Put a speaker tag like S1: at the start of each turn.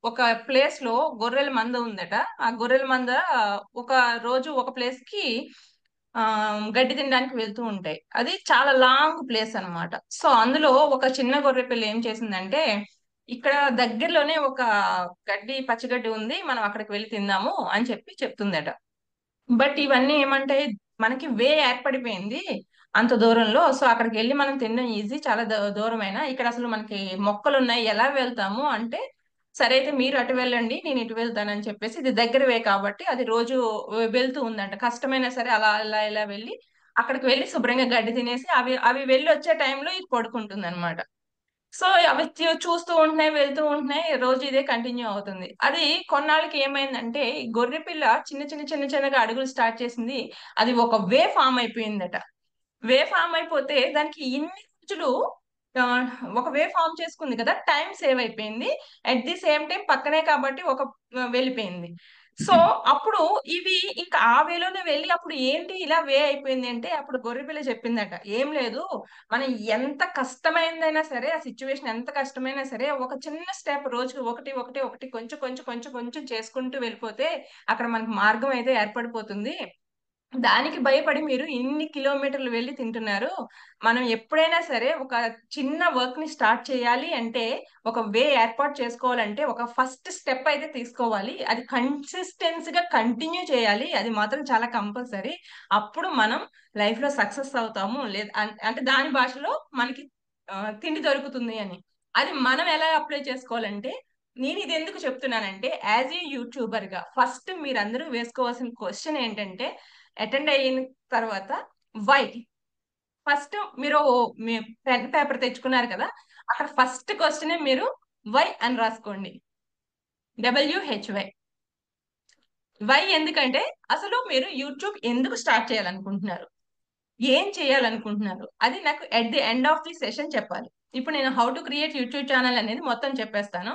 S1: ఒక ప్లేస్ లో గొర్రెల మంద ఉందట. ఆ గొర్రెల మంద ఒక రోజు ఒక ప్లేస్ కి గడ్డి తినడానికి వెళ్తూ ఉంటాయి. అది చాలా లాంగ్ ప్లేస్ అన్నమాట. సో అందులో ఒక చిన్న గొర్రె పిల్ల ఏం చేసిందంటే, ఇక్కడ దగ్గరలోనే ఒక పచ్చిగడ్డి ఉంది, మనం అక్కడికి వెళ్ళి తిందాము అని చెప్పి చెప్తుందట. బట్ ఇవన్నీ ఏమంటే, మనకి వే ఏర్పడిపోయింది అంత దూరంలో. సో అక్కడికి వెళ్ళి మనం తినడం ఈజీ, చాలా దూరమైనా ఇక్కడ అసలు మనకి మొక్కలు ఉన్నాయి, ఎలా వెళ్తాము అంటే, సరే అయితే మీరు అటు వెళ్ళండి, నేను ఇటు వెళ్తానని చెప్పేసి, ఇది దగ్గర వే కాబట్టి అది రోజు వెళ్తూ ఉందంట. కష్టమైనా సరే అలా అలా ఇలా వెళ్ళి అక్కడికి వెళ్ళి శుభ్రంగా గడ్డి తినేసి అవి అవి వెళ్ళి వచ్చే టైంలో ఇది పడుకుంటుంది అనమాట. సో అవి చూస్తూ ఉంటున్నాయి, వెళ్తూ ఉంటున్నాయి, రోజు ఇదే కంటిన్యూ అవుతుంది. అది కొన్నాళ్ళకి ఏమైందంటే, ఈ గొర్రె పిల్ల చిన్న చిన్న చిన్న చిన్నగా అడుగులు స్టార్ట్ చేసింది. అది ఒక వే ఫామ్ అయిపోయిందట. వే ఫామ్ అయిపోతే దానికి ఇన్ని రోజులు ఆ, ఒక వే ఫామ్ చేసుకుంది కదా, టైం సేవ్ అయిపోయింది. అట్ ది సేమ్ టైం పక్కనే కాబట్టి ఒక వెళ్ళిపోయింది. సో అప్పుడు ఇవి ఇంకా ఆ వేలోనే వెళ్ళి, అప్పుడు ఏంటి ఇలా వే అయిపోయింది అంటే, అప్పుడు గొర్రెపిల్ల చెప్పిందట, ఏం లేదు, మనం ఎంత కష్టమైందైనా సరే, ఆ సిచ్యువేషన్ ఎంత కష్టమైనా సరే, ఒక చిన్న స్టెప్ రోజుకి ఒకటి ఒకటి ఒకటి కొంచెం కొంచెం కొంచెం కొంచెం చేసుకుంటూ వెళ్ళిపోతే అక్కడ మనకు మార్గం అయితే ఏర్పడిపోతుంది. దానికి భయపడి మీరు ఇన్ని కిలోమీటర్లు వెళ్ళి తింటున్నారు. మనం ఎప్పుడైనా సరే ఒక చిన్న వర్క్ ని స్టార్ట్ చేయాలి అంటే, ఒక వే ఏర్పాటు చేసుకోవాలంటే, ఒక ఫస్ట్ స్టెప్ అయితే తీసుకోవాలి. అది కన్సిస్టెన్సీగా కంటిన్యూ చేయాలి. అది మాత్రం చాలా కంపల్సరీ. అప్పుడు మనం లైఫ్ లో సక్సెస్ అవుతాము. లేదు అంటే దాని భాషలో మనకి తిండి దొరుకుతుంది అని. అది మనం ఎలా అప్లై చేసుకోవాలంటే, నేను ఇది ఎందుకు చెప్తున్నానంటే, యాజ్ ఏ యూట్యూబర్ గా ఫస్ట్ మీరందరూ వేసుకోవాల్సిన క్వశ్చన్ ఏంటంటే, అటెండ్ అయిన తర్వాత వై. ఫస్ట్ మీరు మీ పెన్ పేపర్ తెచ్చుకున్నారు కదా, అక్కడ ఫస్ట్ క్వశ్చన్ మీరు వై అని రాసుకోండి. WHY. వై ఎందుకంటే, అసలు మీరు యూట్యూబ్ ఎందుకు స్టార్ట్ చేయాలనుకుంటున్నారు, ఏం చేయాలనుకుంటున్నారు, అది నాకు at the end of the session చెప్పాలి. ఇప్పుడు నేను how to create YouTube channel అనేది మొత్తం చెప్పేస్తాను.